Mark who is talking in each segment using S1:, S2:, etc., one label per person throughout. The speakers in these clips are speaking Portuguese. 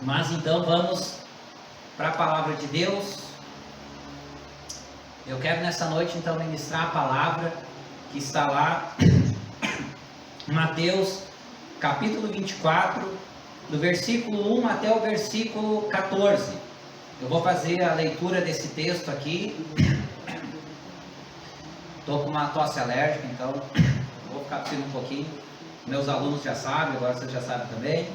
S1: Mas então vamos para a palavra de Deus. Eu quero nessa noite então ministrar a palavra que está lá em Mateus capítulo 24, do versículo 1 até o versículo 14. Eu vou fazer a leitura desse texto aqui. Estou com uma tosse alérgica, então vou ficar tossindo um pouquinho. Meus alunos já sabem, agora vocês já sabem também.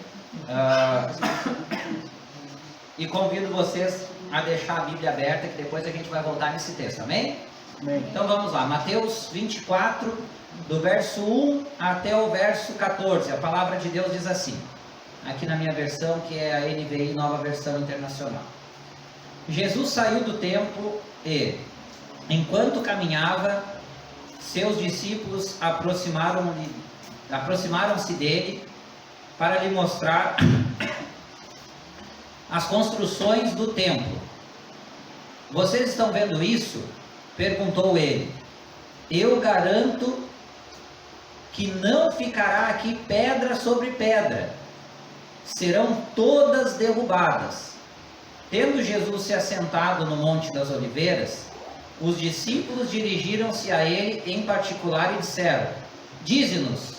S1: E convido vocês a deixar a Bíblia aberta, que depois a gente vai voltar nesse texto, amém?
S2: Amém.
S1: Então vamos lá, Mateus 24, do verso 1 até o verso 14. A palavra de Deus diz assim, aqui na minha versão, que é a NVI, Nova Versão Internacional. Jesus saiu do templo e, enquanto caminhava, seus discípulos aproximaram-se dele para lhe mostrar as construções do templo. Vocês estão vendo isso? Perguntou ele. Eu garanto que não ficará aqui pedra sobre pedra. Serão todas derrubadas. Tendo Jesus se assentado no Monte das Oliveiras, os discípulos dirigiram-se a ele em particular e disseram: Dize-nos,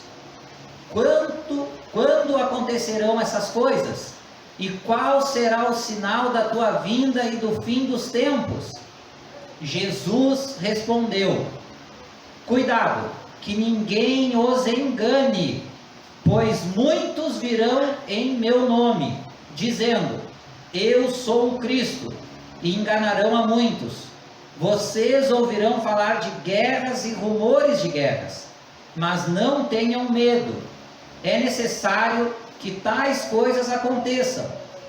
S1: quando acontecerão essas coisas? E qual será o sinal da tua vinda e do fim dos tempos? Jesus respondeu: Cuidado, que ninguém os engane, pois muitos virão em meu nome, dizendo: Eu sou o Cristo, e enganarão a muitos. Vocês ouvirão falar de guerras e rumores de guerras, mas não tenham medo. É necessário que tais coisas aconteçam,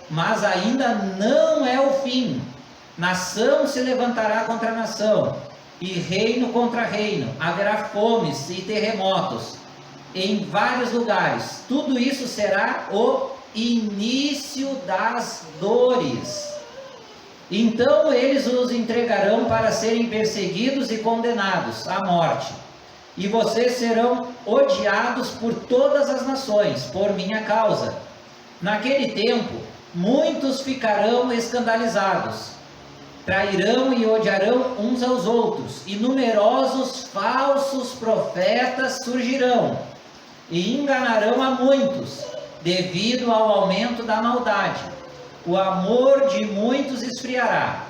S1: mas ainda não é o fim. Nação se levantará contra nação, e reino contra reino. Haverá fomes e terremotos em vários lugares. Tudo isso será o início das dores. Então eles os entregarão para serem perseguidos e condenados à morte. E vocês serão odiados por todas as nações, por minha causa. Naquele tempo, muitos ficarão escandalizados, trairão e odiarão uns aos outros, e numerosos falsos profetas surgirão, e enganarão a muitos, devido ao aumento da maldade. O amor de muitos esfriará,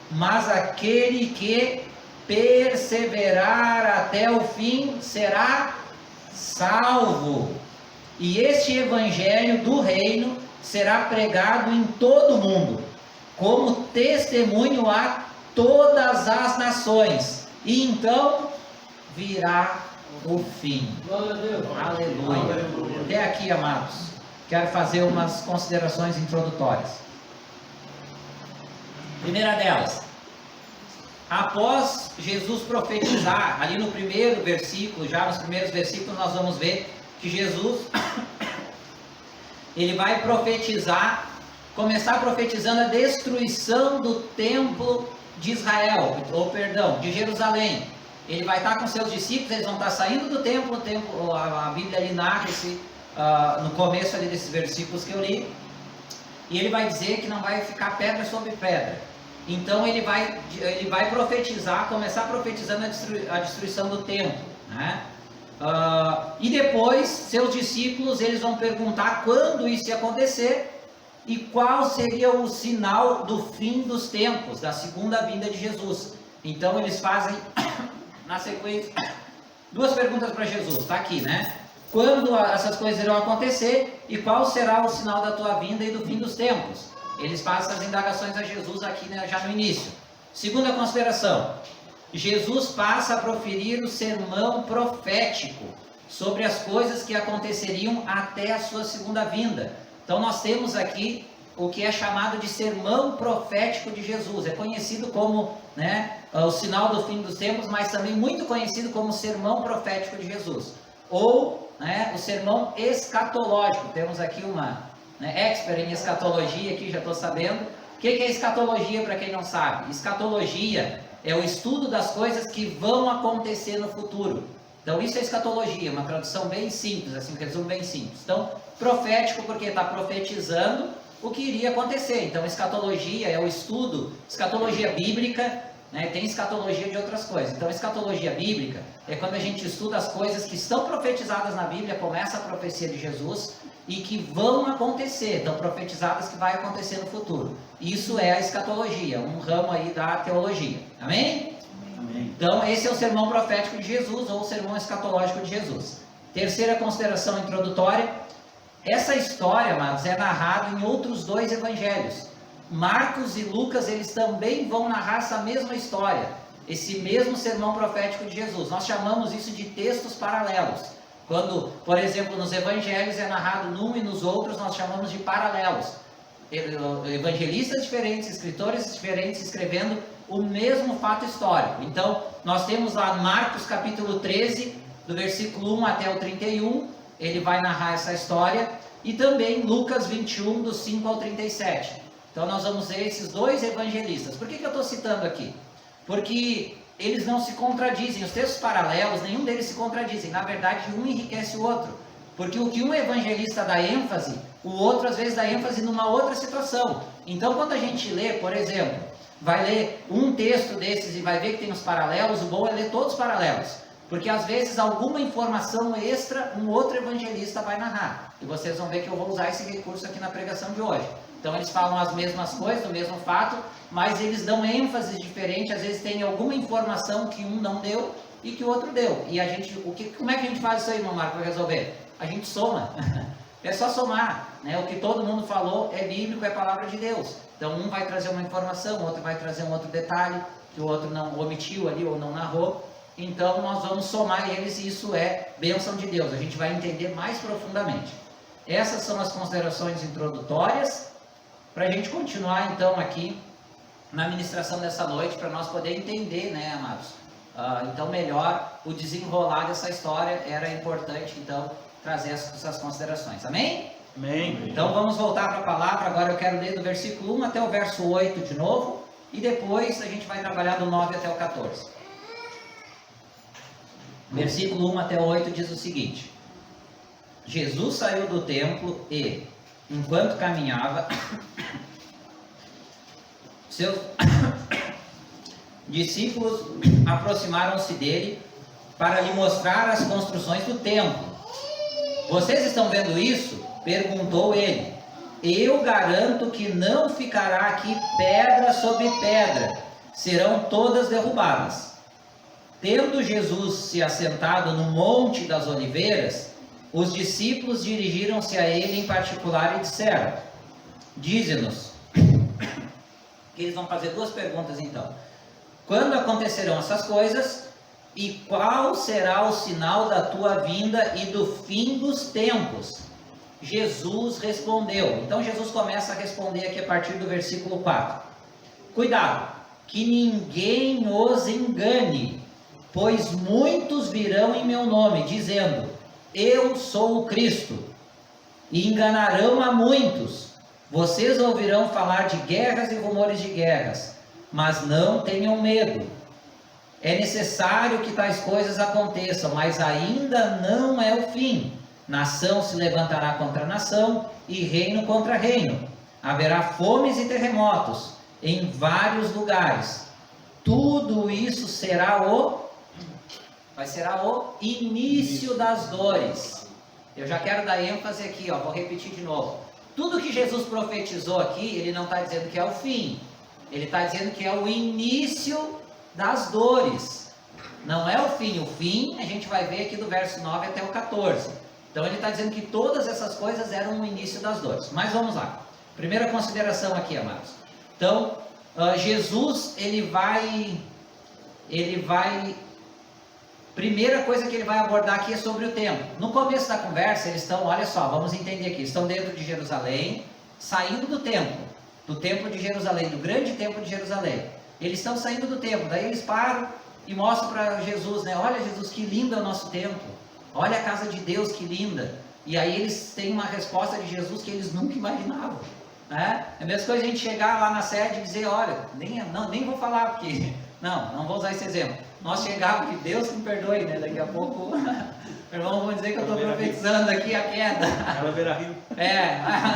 S1: mas aquele que perseverar até o fim será salvo. E este evangelho do reino será pregado em todo o mundo, como testemunho a todas as nações, e então virá o fim. Aleluia. Até aqui, amados, quero fazer umas considerações introdutórias. Primeira delas, após Jesus profetizar, ali no primeiro versículo, já nos primeiros versículos nós vamos ver que Jesus, ele vai profetizar, começar profetizando a destruição do templo de Israel, de Jerusalém. Ele vai estar com seus discípulos, eles vão estar saindo do templo, a Bíblia ali narra no começo ali desses versículos que eu li, e ele vai dizer que não vai ficar pedra sobre pedra. Então ele vai profetizar, começar profetizando a destruição do templo, né? E depois seus discípulos eles vão perguntar quando isso ia acontecer e qual seria o sinal do fim dos tempos, da segunda vinda de Jesus. Então eles fazem na sequência duas perguntas para Jesus, está aqui, né? Quando essas coisas irão acontecer e qual será o sinal da tua vinda e do fim dos tempos? Eles fazem essas indagações a Jesus aqui, né, já no início. Segunda consideração, Jesus passa a proferir o sermão profético sobre as coisas que aconteceriam até a sua segunda vinda. Então nós temos aqui o que é chamado de sermão profético de Jesus. É conhecido como, né, o sinal do fim dos tempos, mas também muito conhecido como sermão profético de Jesus. Ou, né, o sermão escatológico. Temos aqui uma expert em escatologia aqui, já estou sabendo. O que é escatologia para quem não sabe? Escatologia é o estudo das coisas que vão acontecer no futuro. Então isso é escatologia, uma tradução bem simples, assim, um resumo bem simples. Então, profético porque está profetizando o que iria acontecer. Então, escatologia é o estudo, escatologia bíblica, né? Tem escatologia de outras coisas. Então, escatologia bíblica é quando a gente estuda as coisas que estão profetizadas na Bíblia, começa a profecia de Jesus e que vão acontecer, estão profetizadas que vai acontecer no futuro. Isso é a escatologia, um ramo aí da teologia. Amém?
S2: Amém.
S1: Então, esse é o sermão profético de Jesus, ou o sermão escatológico de Jesus. Terceira consideração introdutória. Essa história, amados, é narrada em outros 2 evangelhos. Marcos e Lucas, eles também vão narrar essa mesma história, esse mesmo sermão profético de Jesus. Nós chamamos isso de textos paralelos. Quando, por exemplo, nos evangelhos é narrado num e nos outros, nós chamamos de paralelos. Evangelistas diferentes, escritores diferentes, escrevendo o mesmo fato histórico. Então, nós temos lá Marcos capítulo 13, do versículo 1 até o 31, ele vai narrar essa história, e também Lucas 21, do 5 ao 37. Então, nós vamos ver esses 2 evangelistas. Por que eu estou citando aqui? Porque eles não se contradizem, os textos paralelos, nenhum deles se contradizem. Na verdade, um enriquece o outro. Porque o que um evangelista dá ênfase, o outro às vezes dá ênfase numa outra situação. Então, quando a gente lê, por exemplo, vai ler um texto desses e vai ver que tem os paralelos, o bom é ler todos os paralelos. Porque às vezes alguma informação extra, um outro evangelista vai narrar. E vocês vão ver que eu vou usar esse recurso aqui na pregação de hoje. Então eles falam as mesmas coisas, o mesmo fato, mas eles dão ênfase diferente, às vezes tem alguma informação que um não deu e que o outro deu. E a gente, como é que a gente faz isso aí, irmão Marco, para resolver? A gente soma. É só somar, né? O que todo mundo falou é bíblico, é palavra de Deus. Então um vai trazer uma informação, o outro vai trazer um outro detalhe, que o outro não omitiu ali ou não narrou. Então nós vamos somar eles e isso é bênção de Deus. A gente vai entender mais profundamente. Essas são as considerações introdutórias, para a gente continuar então aqui na ministração dessa noite, para nós poder entender, né, amados? Então melhor o desenrolar dessa história, era importante então trazer essas considerações. Amém?
S2: Amém.
S1: Então vamos voltar para a palavra. Agora eu quero ler do versículo 1 até o verso 8 de novo, e depois a gente vai trabalhar do 9 até o 14. Versículo 1 até o 8 diz o seguinte: Jesus saiu do templo e, enquanto caminhava, seus discípulos aproximaram-se dele para lhe mostrar as construções do templo. Vocês estão vendo isso? Perguntou ele. Eu garanto que não ficará aqui pedra sobre pedra, serão todas derrubadas. Tendo Jesus se assentado no Monte das Oliveiras, os discípulos dirigiram-se a ele em particular e disseram: Dize-nos. Que eles vão fazer 2 perguntas então. Quando acontecerão essas coisas? E qual será o sinal da tua vinda e do fim dos tempos? Jesus respondeu. Então Jesus começa a responder aqui a partir do versículo 4. Cuidado, que ninguém os engane, pois muitos virão em meu nome, dizendo: Eu sou o Cristo, e enganarão a muitos. Vocês ouvirão falar de guerras e rumores de guerras, mas não tenham medo. É necessário que tais coisas aconteçam, mas ainda não é o fim. Nação se levantará contra nação e reino contra reino. Haverá fomes e terremotos em vários lugares. Tudo isso será o início das dores. Eu já quero dar ênfase aqui, vou repetir de novo. Tudo que Jesus profetizou aqui, ele não está dizendo que é o fim. Ele está dizendo que é o início das dores. Não é o fim. O fim a gente vai ver aqui do verso 9 até o 14. Então ele está dizendo que todas essas coisas eram o início das dores. Mas vamos lá. Primeira consideração aqui, amados. Então, Jesus, ele vai... Primeira coisa que ele vai abordar aqui é sobre o templo. No começo da conversa, eles estão, olha só, vamos entender aqui, estão dentro de Jerusalém, saindo do templo de Jerusalém, do grande templo de Jerusalém. Eles estão saindo do templo, daí eles param e mostram para Jesus, né? Olha, Jesus, que lindo é o nosso templo. Olha a casa de Deus, que linda. E aí eles têm uma resposta de Jesus que eles nunca imaginavam, né? É a mesma coisa a gente chegar lá na sede e dizer: olha, nem vou falar porque... Não vou usar esse exemplo. nós chegávamos, que Deus me perdoe, né? Daqui a pouco, irmão, vão dizer que eu estou profetizando aqui a queda.
S2: Ela beira rio.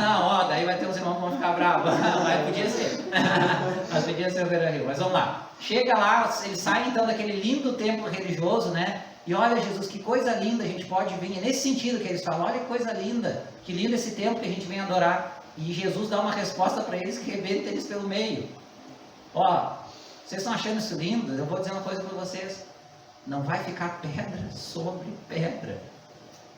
S1: Não, ó, daí vai ter uns irmãos que vão ficar bravos. Mas podia ser. Mas podia ser o beira rio. Mas vamos lá. Chega lá, eles saem então daquele lindo templo religioso, né? E olha, Jesus, que coisa linda, a gente pode vir. É nesse sentido que eles falam, olha que coisa linda, que lindo esse templo que a gente vem adorar. E Jesus dá uma resposta para eles que rebenta eles pelo meio. Ó, vocês estão achando isso lindo? Eu vou dizer uma coisa para vocês. Não vai ficar pedra sobre pedra.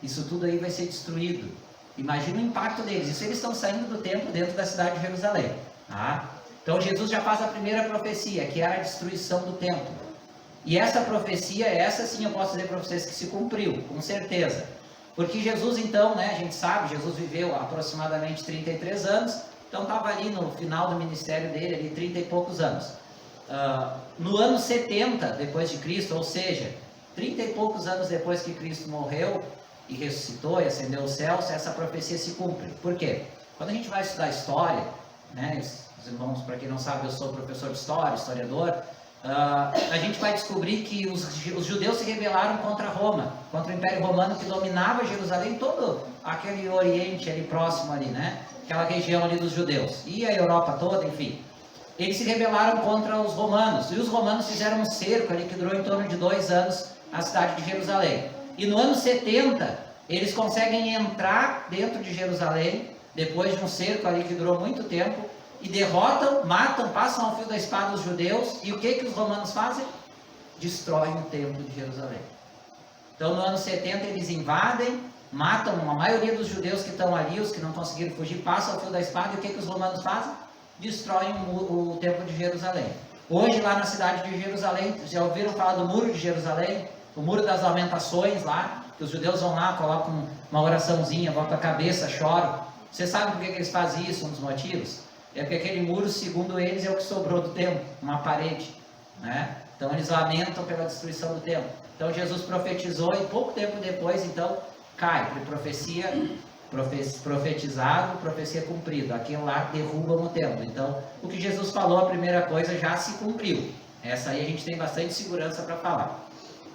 S1: Isso tudo aí vai ser destruído. Imagina o impacto deles. Isso eles estão saindo do templo dentro da cidade de Jerusalém. Tá? Então Jesus já faz a primeira profecia, que era a destruição do templo. E essa profecia, essa sim eu posso dizer para vocês que se cumpriu, com certeza. Porque Jesus então, né, a gente sabe, Jesus viveu aproximadamente 33 anos, então estava ali no final do ministério dele, ali 30 e poucos anos. No ano 70 depois de Cristo, ou seja, 30 e poucos anos depois que Cristo morreu e ressuscitou e ascendeu aos céus, essa profecia se cumpre. Por quê? Quando a gente vai estudar história, né, os irmãos, para quem não sabe, eu sou professor de história, historiador, a gente vai descobrir que os judeus se rebelaram contra Roma, contra o Império Romano que dominava Jerusalém, todo aquele Oriente ali próximo ali, né? Aquela região ali dos judeus, e a Europa toda, enfim. Eles se rebelaram contra os romanos, e os romanos fizeram um cerco ali que durou em torno de 2 anos a cidade de Jerusalém. E no ano 70, eles conseguem entrar dentro de Jerusalém, depois de um cerco ali que durou muito tempo, e derrotam, matam, passam ao fio da espada os judeus, e o que os romanos fazem? Destroem o templo de Jerusalém. Então no ano 70 eles invadem, matam a maioria dos judeus que estão ali, os que não conseguiram fugir, passam ao fio da espada, e o que os romanos fazem? Destroem o templo de Jerusalém. Hoje lá na cidade de Jerusalém, já ouviram falar do muro de Jerusalém? O muro das lamentações lá, que os judeus vão lá, colocam uma oraçãozinha, botam a cabeça, choram. Você sabe por que eles fazem isso, um dos motivos? É porque aquele muro, segundo eles, é o que sobrou do templo, uma parede, né? Então eles lamentam pela destruição do templo. Então Jesus profetizou e pouco tempo depois, então, cai, profetizado, profecia cumprida. Aquilo lá derruba o templo. Então, o que Jesus falou, a primeira coisa, já se cumpriu. Essa aí a gente tem bastante segurança para falar.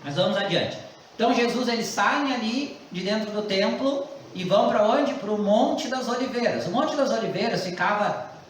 S1: Mas vamos adiante. Então Jesus, eles saem ali de dentro do templo e vão para onde? Para o Monte das Oliveiras. O Monte das Oliveiras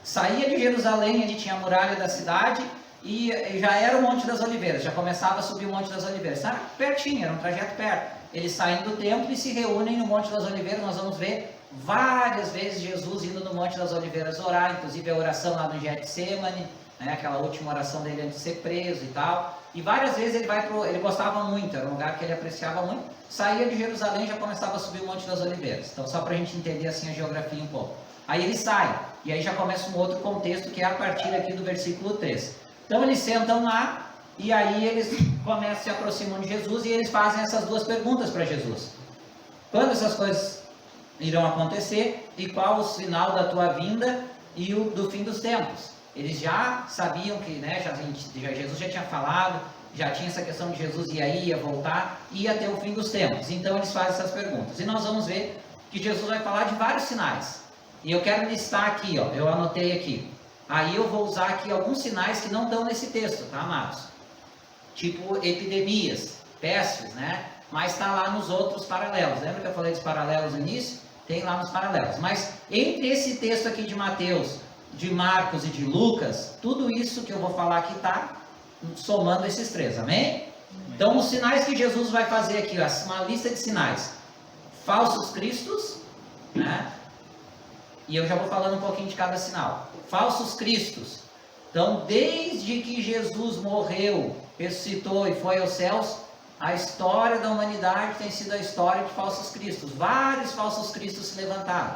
S1: saía de Jerusalém, ali tinha a muralha da cidade e já era o Monte das Oliveiras, já começava a subir o Monte das Oliveiras. Era pertinho, era um trajeto perto. Eles saem do templo e se reúnem no Monte das Oliveiras. Nós vamos ver várias vezes Jesus indo no Monte das Oliveiras orar, inclusive a oração lá no Getsemane, né, aquela última oração dele antes de ser preso e tal. E várias vezes ele gostava muito, era um lugar que ele apreciava muito. Saía de Jerusalém e já começava a subir o Monte das Oliveiras. Então, só para a gente entender assim a geografia um pouco. Aí ele sai, e aí já começa um outro contexto, que é a partir aqui do versículo 3. Então eles sentam lá, e aí eles se aproximam de Jesus, e eles fazem essas duas perguntas para Jesus. Quando essas coisas irão acontecer, e qual o sinal da tua vinda e o do fim dos tempos? Eles já sabiam que, né, Jesus já tinha falado, já tinha essa questão de Jesus ia voltar, ia ter o fim dos tempos. Então eles fazem essas perguntas. E nós vamos ver que Jesus vai falar de vários sinais. E eu quero listar aqui, ó, eu anotei aqui. Aí eu vou usar aqui alguns sinais que não estão nesse texto, tá, amados? Tipo epidemias, pestes, né? Mas está lá nos outros paralelos. Lembra que eu falei dos paralelos no início? Tem lá nos paralelos. Mas entre esse texto aqui de Mateus, de Marcos e de Lucas, tudo isso que eu vou falar aqui está somando esses 3, amém? Então os sinais que Jesus vai fazer aqui, ó, uma lista de sinais. Falsos cristos, né? E eu já vou falando um pouquinho de cada sinal. Falsos cristos. Então, desde que Jesus morreu, ressuscitou e foi aos céus, a história da humanidade tem sido a história de falsos cristos. Vários falsos cristos se levantaram,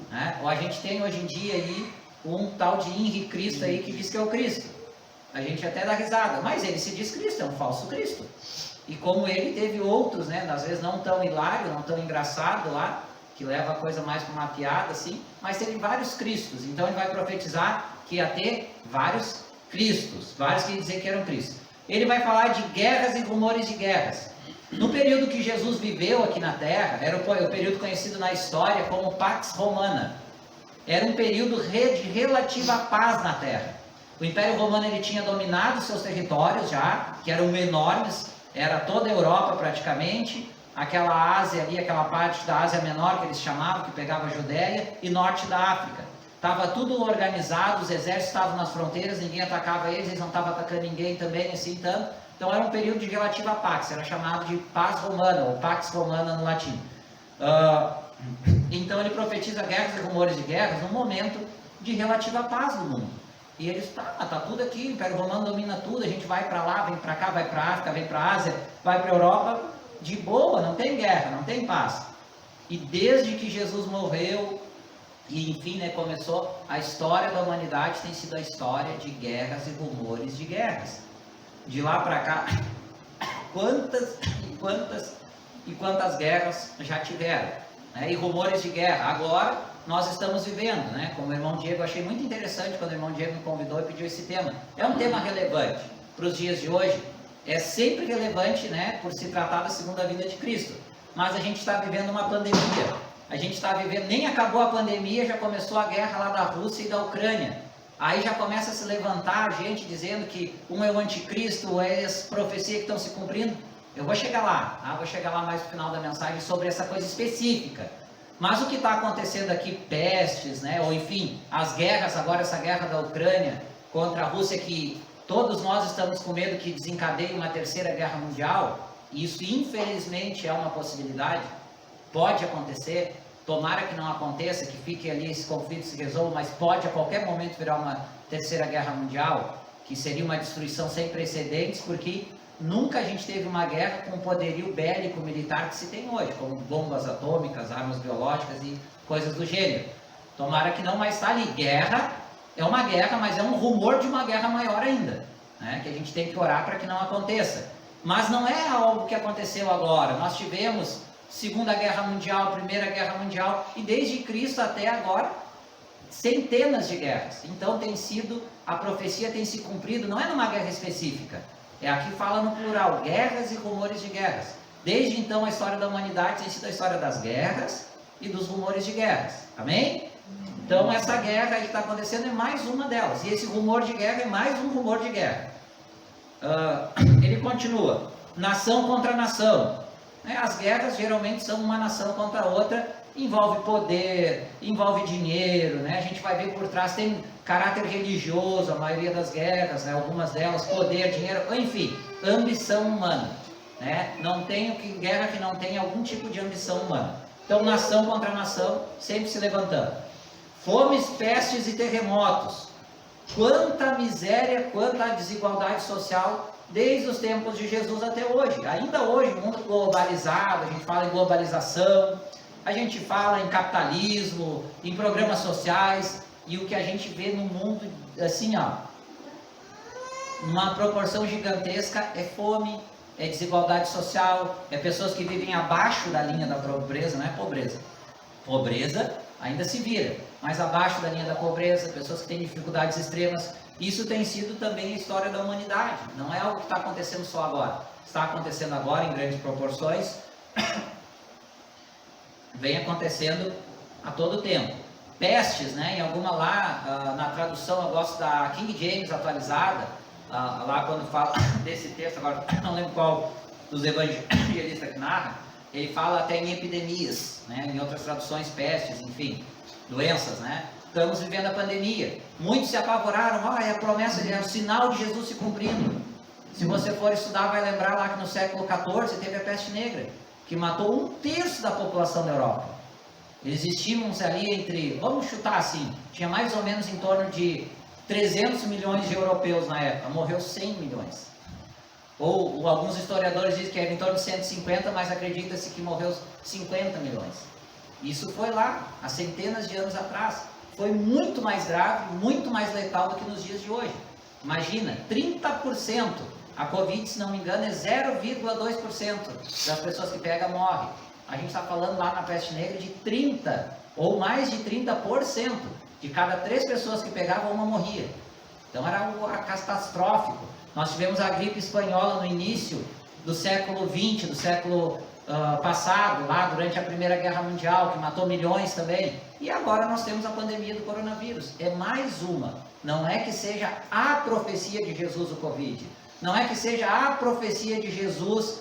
S1: né? Ou a gente tem hoje em dia aí um tal de Henri Cristo aí que diz que é o Cristo. A gente até dá risada, mas ele se diz Cristo, é um falso Cristo. E como ele teve outros, né? Às vezes não tão hilário, não tão engraçado lá, que leva a coisa mais para uma piada, assim, mas teve vários Cristos. Então ele vai profetizar que ia ter vários Cristos, vários que iam dizer que eram Cristos. Ele vai falar de guerras e rumores de guerras. No período que Jesus viveu aqui na Terra, era o período conhecido na história como Pax Romana. Era um período de relativa paz na Terra. O Império Romano ele tinha dominado seus territórios já, que eram enormes, era toda a Europa praticamente, aquela Ásia ali, aquela parte da Ásia Menor que eles chamavam, que pegava a Judéia, e norte da África. Estava tudo organizado, os exércitos estavam nas fronteiras, ninguém atacava eles não estavam atacando ninguém também, assim, tanto. Então era um período de relativa pax, era chamado de paz romana, ou pax romana no latim. Então ele profetiza guerras e rumores de guerras num momento de relativa paz no mundo. E eles, tá tudo aqui, o Império Romano domina tudo, a gente vai para lá, vem para cá, vai para a África, vem para a Ásia, vai para a Europa, de boa, não tem guerra, não tem paz. E desde que Jesus morreu, e enfim, né, começou, a história da humanidade tem sido a história de guerras e rumores de guerras. De lá para cá, quantas guerras já tiveram, né? E rumores de guerra. Agora nós estamos vivendo, né? Como o irmão Diego, eu achei muito interessante quando o irmão Diego me convidou e pediu esse tema. É um tema relevante para os dias de hoje, é sempre relevante, né, por se tratar da segunda vinda de Cristo. Mas a gente está vivendo uma pandemia, a gente está vivendo, nem acabou a pandemia, já começou a guerra lá da Rússia e da Ucrânia. Aí já começa a se levantar gente dizendo que um é o anticristo, é as profecias que estão se cumprindo. Eu vou chegar lá, vou chegar lá mais no final da mensagem sobre essa coisa específica. Mas o que está acontecendo aqui, pestes, né, ou enfim, as guerras, agora essa guerra da Ucrânia contra a Rússia, que todos nós estamos com medo que desencadeie uma terceira guerra mundial, e isso infelizmente é uma possibilidade, pode acontecer, tomara que não aconteça, que fique ali esse conflito se resolva, mas pode a qualquer momento virar uma terceira guerra mundial, que seria uma destruição sem precedentes, porque nunca a gente teve uma guerra com o poderio bélico militar que se tem hoje, como bombas atômicas, armas biológicas e coisas do gênero. Tomara que não, mas está ali, guerra é uma guerra, mas é um rumor de uma guerra maior ainda, né? Que a gente tem que orar para que não aconteça. Mas não é algo que aconteceu agora, nós tivemos Segunda Guerra Mundial, Primeira Guerra Mundial, e desde Cristo até agora, centenas de guerras. Então tem sido, a profecia tem se cumprido, não é numa guerra específica, aqui fala no plural, guerras e rumores de guerras. Desde então a história da humanidade tem sido a história das guerras e dos rumores de guerras, amém? Então essa guerra aí que está acontecendo é mais uma delas, e esse rumor de guerra é mais um rumor de guerra. Ele continua, nação contra nação. As guerras geralmente são uma nação contra a outra, envolve poder, envolve dinheiro, né? A gente vai ver por trás, tem caráter religioso, a maioria das guerras, né? Algumas delas, poder, dinheiro, enfim, ambição humana, né? Não tem guerra que não tenha algum tipo de ambição humana. Então, nação contra nação, sempre se levantando. Fomes, pestes e terremotos. Quanta miséria, quanta desigualdade social desde os tempos de Jesus até hoje. Ainda hoje, mundo globalizado, a gente fala em globalização, a gente fala em capitalismo, em programas sociais, e o que a gente vê no mundo, assim, uma proporção gigantesca, é fome, é desigualdade social, é pessoas que vivem abaixo da linha da pobreza, não é pobreza. Pobreza ainda se vira, mas abaixo da linha da pobreza, pessoas que têm dificuldades extremas. Isso tem sido também a história da humanidade, não é algo que está acontecendo só agora, está acontecendo agora em grandes proporções, vem acontecendo a todo tempo. Pestes, né, em alguma lá, na tradução eu gosto da King James atualizada, lá quando fala desse texto, agora não lembro qual dos evangelistas que narra, ele fala até em epidemias, né, em outras traduções pestes, enfim, doenças, né. Estamos vivendo a pandemia, muitos se apavoraram, é a promessa, é o sinal de Jesus se cumprindo. Se você for estudar, vai lembrar lá que no século XIV teve a peste negra, que matou 1/3 da população da Europa. Eles estimam-se ali entre, vamos chutar assim, tinha mais ou menos em torno de 300 milhões de europeus na época, morreu 100 milhões. Ou alguns historiadores dizem que era em torno de 150, mas acredita-se que morreu 50 milhões. Isso foi lá, há centenas de anos atrás. Foi muito mais grave, muito mais letal do que nos dias de hoje. Imagina, 30%. A Covid, se não me engano, é 0,2% das pessoas que pegam morrem. A gente está falando lá na peste negra de 30% ou mais de 30%. De cada 3 pessoas que pegavam, uma morria. Então era catastrófico. Nós tivemos a gripe espanhola no início do século XX, do século passado, lá durante a Primeira Guerra Mundial, que matou milhões também. E agora nós temos a pandemia do coronavírus. É mais uma. Não é que seja a profecia de Jesus o Covid, Não é que seja a profecia de Jesus,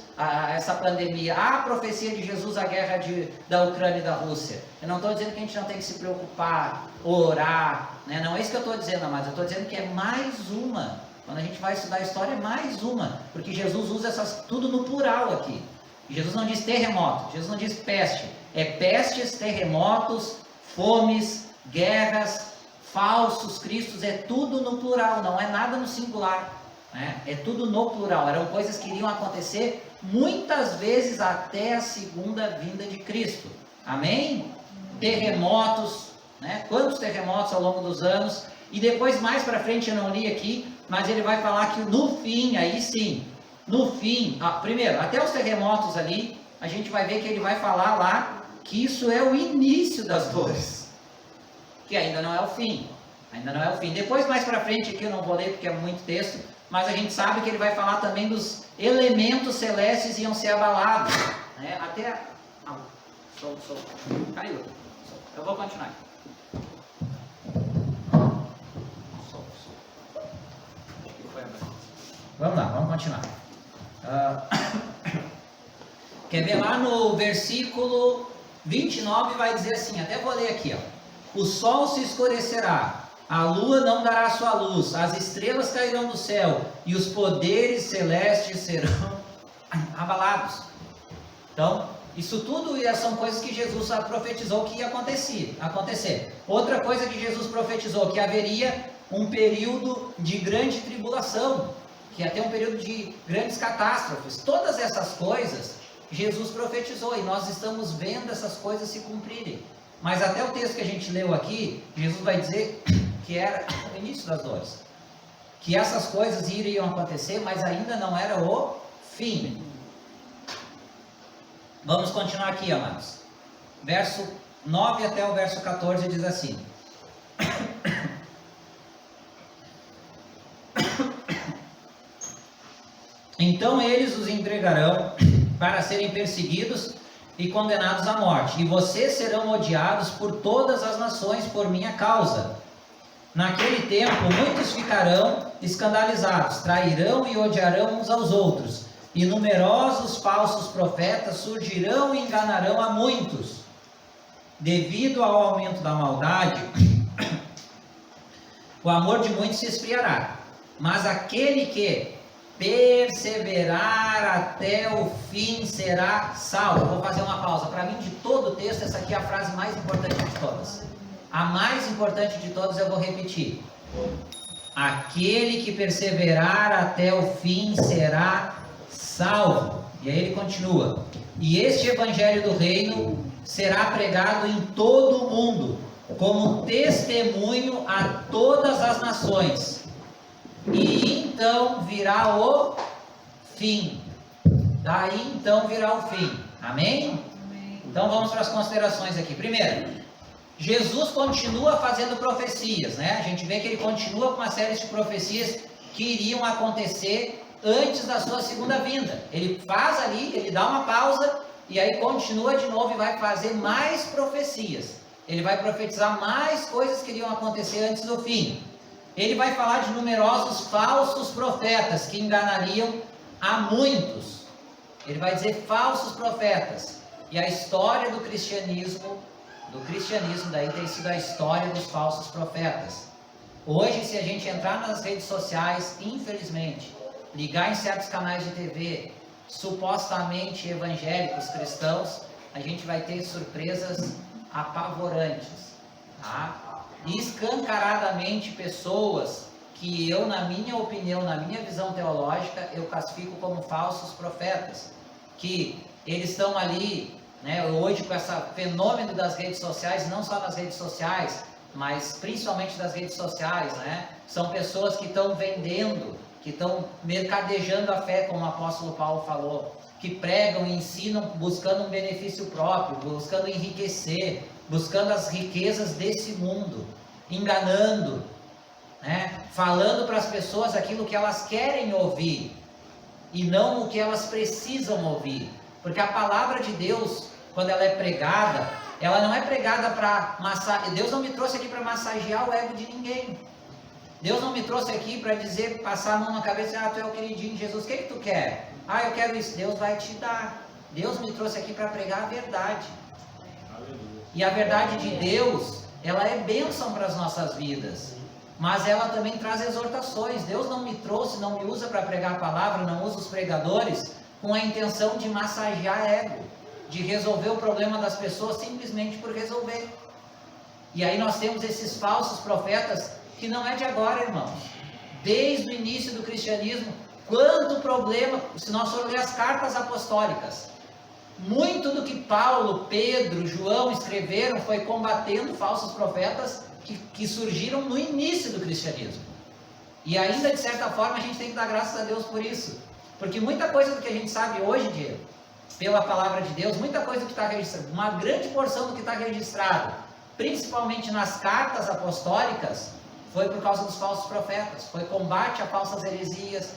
S1: essa pandemia, a profecia de Jesus, a guerra da Ucrânia e da Rússia. Eu não estou dizendo que a gente não tem que se preocupar, orar, né? Não é isso que eu estou dizendo, mas eu estou dizendo que é mais uma. Quando a gente vai estudar a história, é mais uma, porque Jesus usa tudo no plural aqui. Jesus não diz terremoto, Jesus não diz peste, é pestes, terremotos, fomes, guerras, falsos cristos, é tudo no plural, não é nada no singular, né? É tudo no plural, eram coisas que iriam acontecer muitas vezes até a segunda vinda de Cristo, amém? Terremotos, né? Quantos terremotos ao longo dos anos, e depois mais para frente, eu não li aqui, mas ele vai falar que no fim, aí sim, no fim, primeiro, até os terremotos ali, a gente vai ver que ele vai falar lá que isso é o início das dores, que ainda não é o fim, ainda não é o fim. Depois, mais para frente, aqui eu não vou ler porque é muito texto, mas a gente sabe que ele vai falar também dos elementos celestes iam ser abalados, né? Até, caiu, eu vou continuar aqui. Vamos lá, vamos continuar. Quer ver lá no versículo 29, vai dizer assim, até vou ler aqui, ó. O sol se escurecerá, a lua não dará sua luz, as estrelas cairão do céu, e os poderes celestes serão abalados. Então, isso tudo são coisas que Jesus profetizou que ia acontecer. Outra coisa que Jesus profetizou, que haveria um período de grande tribulação, que ia ter um período de grandes catástrofes. Todas essas coisas Jesus profetizou e nós estamos vendo essas coisas se cumprirem. Mas até o texto que a gente leu aqui, Jesus vai dizer que era o início das dores, que essas coisas iriam acontecer, mas ainda não era o fim. Vamos continuar aqui, amados. Verso 9 até o verso 14 diz assim: Então eles os entregarão para serem perseguidos e condenados à morte, e vocês serão odiados por todas as nações por minha causa. Naquele tempo muitos ficarão escandalizados, trairão e odiarão uns aos outros, e numerosos falsos profetas surgirão e enganarão a muitos. Devido ao aumento da maldade, o amor de muitos se esfriará, mas aquele que perseverar até o fim será salvo. Vou fazer uma pausa. Para mim, de todo o texto, essa aqui é a frase mais importante de todas. A mais importante de todas eu vou repetir. Aquele que perseverar até o fim será salvo. E aí ele continua. E este evangelho do reino será pregado em todo o mundo, como testemunho a todas as nações. E então virá o fim. Daí então virá o fim. Amém? Então vamos para as considerações aqui. Primeiro, Jesus continua fazendo profecias, né? A gente vê que ele continua com uma série de profecias que iriam acontecer antes da sua segunda vinda. Ele faz ali, ele dá uma pausa e aí continua de novo e vai fazer mais profecias. Ele vai profetizar mais coisas que iriam acontecer antes do fim. Ele vai falar de numerosos falsos profetas que enganariam a muitos. Ele vai dizer falsos profetas. E a história do cristianismo daí tem sido a história dos falsos profetas. Hoje, se a gente entrar nas redes sociais, infelizmente, ligar em certos canais de TV, supostamente evangélicos, cristãos, a gente vai ter surpresas apavorantes, tá? Escancaradamente pessoas que eu, na minha opinião, na minha visão teológica, eu classifico como falsos profetas, que eles estão ali, né, hoje com esse fenômeno das redes sociais, não só nas redes sociais, mas principalmente das redes sociais, né, são pessoas que estão vendendo, que estão mercadejando a fé, como o apóstolo Paulo falou, que pregam e ensinam buscando um benefício próprio, buscando enriquecer, buscando as riquezas desse mundo, enganando, né? Falando para as pessoas aquilo que elas querem ouvir e não o que elas precisam ouvir, porque a palavra de Deus, quando ela é pregada, ela não é pregada para massagear. Deus não me trouxe aqui para massagear o ego de ninguém. Deus não me trouxe aqui para dizer, passar a mão na cabeça, tu é o queridinho de Jesus, o que tu quer? Eu quero isso. Deus vai te dar. Deus me trouxe aqui para pregar a verdade. E a verdade de Deus, ela é bênção para as nossas vidas, mas ela também traz exortações. Deus não me trouxe, não me usa para pregar a palavra, não usa os pregadores com a intenção de massagear ego, de resolver o problema das pessoas simplesmente por resolver. E aí nós temos esses falsos profetas, que não é de agora, irmãos. Desde o início do cristianismo, quanto problema, se nós formos ler as cartas apostólicas, muito do que Paulo, Pedro, João escreveram foi combatendo falsos profetas que surgiram no início do cristianismo. E ainda, de certa forma, a gente tem que dar graças a Deus por isso. Porque muita coisa do que a gente sabe hoje, Diego, pela palavra de Deus, muita coisa que está registrada, uma grande porção do que está registrado, principalmente nas cartas apostólicas, foi por causa dos falsos profetas. Foi combate a falsas heresias,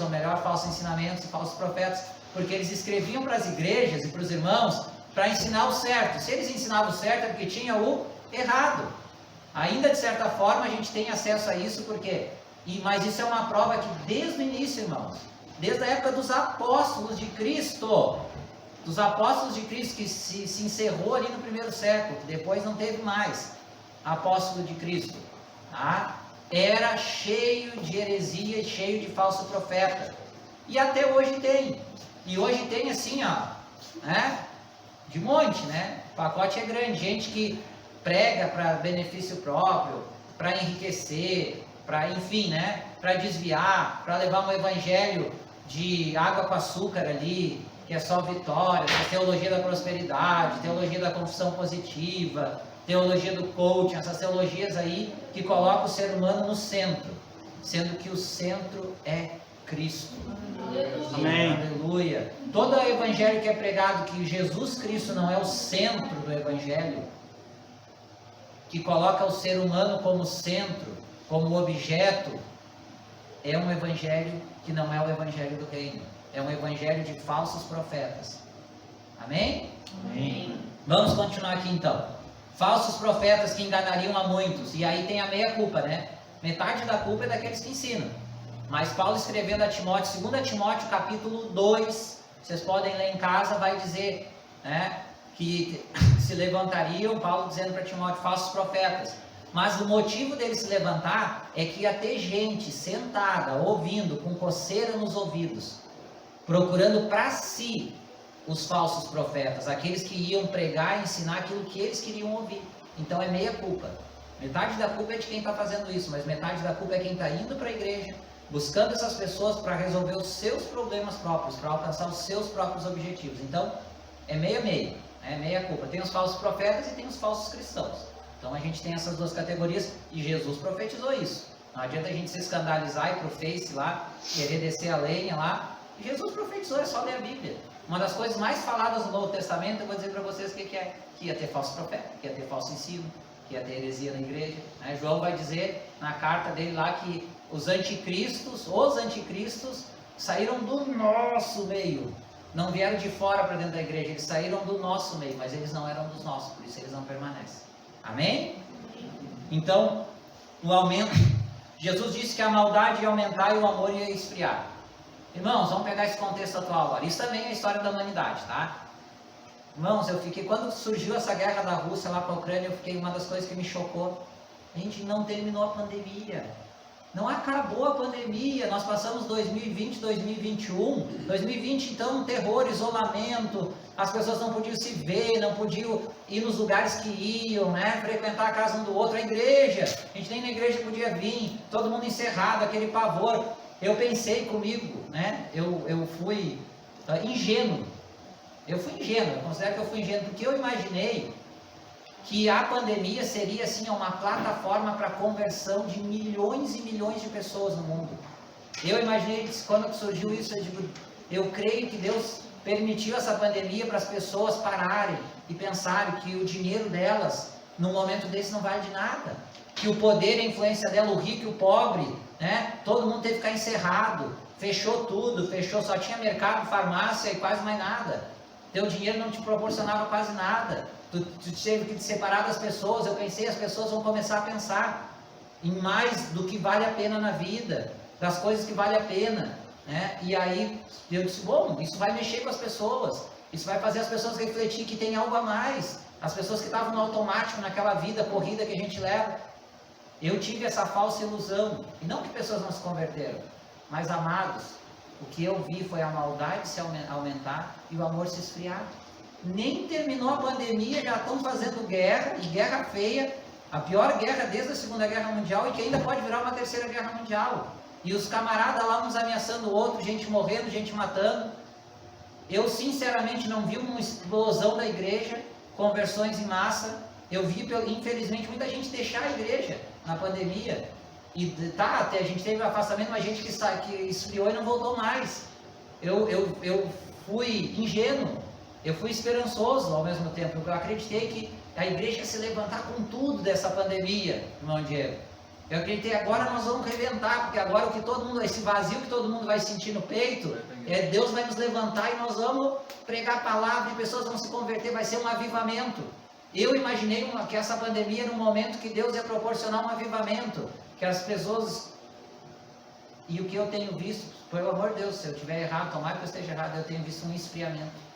S1: ou melhor, falsos ensinamentos e falsos profetas. Porque eles escreviam para as igrejas e para os irmãos para ensinar o certo. Se eles ensinavam o certo é porque tinha o errado. Ainda de certa forma a gente tem acesso a isso, mas isso é uma prova que desde o início, irmãos, desde a época dos apóstolos de Cristo, que se encerrou ali no primeiro século, depois não teve mais apóstolo de Cristo, tá? Era cheio de heresia, cheio de falso profeta, e até hoje tem. E hoje tem assim, né? De monte, né? O pacote é grande, gente que prega para benefício próprio, para enriquecer, para, enfim, né? Para desviar, para levar um evangelho de água com açúcar ali, que é só vitória, a teologia da prosperidade, teologia da confissão positiva, teologia do coaching, essas teologias aí que colocam o ser humano no centro, sendo que o centro é Cristo.
S2: Amém.
S1: Aleluia. Todo o evangelho que é pregado que Jesus Cristo não é o centro do evangelho, que coloca o ser humano como centro, como objeto, é um evangelho que não é o evangelho do reino. É um evangelho de falsos profetas. Amém?
S2: Amém.
S1: Vamos continuar aqui então. Falsos profetas que enganariam a muitos. E aí tem a meia culpa, né? Metade da culpa é daqueles que ensinam. Mas Paulo escrevendo a Timóteo, 2 Timóteo capítulo 2, vocês podem ler em casa, vai dizer, né, que se levantariam, Paulo dizendo para Timóteo, falsos profetas. Mas o motivo dele se levantar é que ia ter gente sentada, ouvindo, com coceira nos ouvidos, procurando para si os falsos profetas, aqueles que iam pregar e ensinar aquilo que eles queriam ouvir. Então é meia culpa. Metade da culpa é de quem está fazendo isso, mas metade da culpa é quem está indo para a igreja, buscando essas pessoas para resolver os seus problemas próprios, para alcançar os seus próprios objetivos. Então, é meia-meia, é meia culpa. Tem os falsos profetas e tem os falsos cristãos. Então, a gente tem essas duas categorias e Jesus profetizou isso. Não adianta a gente se escandalizar e ir para o Face lá, querer descer a lenha lá. Jesus profetizou, é só ler a Bíblia. Uma das coisas mais faladas no Novo Testamento, eu vou dizer para vocês o que é. Que ia ter falso profeta, que ia ter falso ensino, que ia ter heresia na igreja. Né? João vai dizer na carta dele lá que os anticristos saíram do nosso meio, não vieram de fora para dentro da igreja, eles saíram do nosso meio, mas eles não eram dos nossos, por isso eles não permanecem. Amém? Então, o aumento, Jesus disse que a maldade ia aumentar e o amor ia esfriar. Irmãos, vamos pegar esse contexto atual agora, isso também é a história da humanidade, tá? Irmãos, quando surgiu essa guerra da Rússia lá para a Ucrânia, uma das coisas que me chocou, a gente não terminou a pandemia. Não acabou a pandemia, nós passamos 2020, 2021, 2020 então um terror, isolamento, as pessoas não podiam se ver, não podiam ir nos lugares que iam, né, frequentar a casa um do outro, a igreja, a gente nem na igreja podia vir, todo mundo encerrado, aquele pavor. Eu pensei comigo, né, eu fui ingênuo, eu considero que eu fui ingênuo, porque eu imaginei que a pandemia seria assim uma plataforma para conversão de milhões e milhões de pessoas no mundo. Eu imaginei que quando surgiu isso, eu creio que Deus permitiu essa pandemia para as pessoas pararem e pensarem que o dinheiro delas, num momento desse, não vale de nada. Que o poder e a influência dela, o rico e o pobre, né? Todo mundo teve que ficar encerrado, fechou tudo, só tinha mercado, farmácia e quase mais nada. Teu dinheiro não te proporcionava quase nada. Tu teve que te separar das pessoas. Eu pensei, as pessoas vão começar a pensar em mais do que vale a pena na vida, das coisas que vale a pena, né? E aí eu disse, bom, isso vai mexer com as pessoas, isso vai fazer as pessoas refletir que tem algo a mais, as pessoas que estavam no automático, naquela vida corrida que a gente leva. Eu tive essa falsa ilusão, e não que pessoas não se converteram, mas amados, o que eu vi foi a maldade se aumentar e o amor se esfriar. Nem terminou a pandemia, já estão fazendo guerra, e guerra feia, a pior guerra desde a Segunda Guerra Mundial, e que ainda pode virar uma Terceira Guerra Mundial. E os camaradas lá uns ameaçando o outro, gente morrendo, gente matando. Eu sinceramente não vi uma explosão da igreja, conversões em massa. Eu vi, infelizmente, muita gente deixar a igreja na pandemia. E tá, até a gente teve um afastamento, mas gente que esfriou e não voltou mais. Eu fui ingênuo, eu fui esperançoso ao mesmo tempo. Eu acreditei que a igreja ia se levantar com tudo dessa pandemia, irmão Diego. Eu acreditei, agora nós vamos reventar, porque agora o que todo mundo, esse vazio que todo mundo vai sentir no peito, Deus vai nos levantar e nós vamos pregar a palavra e pessoas vão se converter, vai ser um avivamento. Eu imaginei que essa pandemia era um momento que Deus ia proporcionar um avivamento, que as pessoas, e o que eu tenho visto, pelo amor de Deus, se eu estiver errado, tomara que eu esteja errado, eu tenho visto um esfriamento.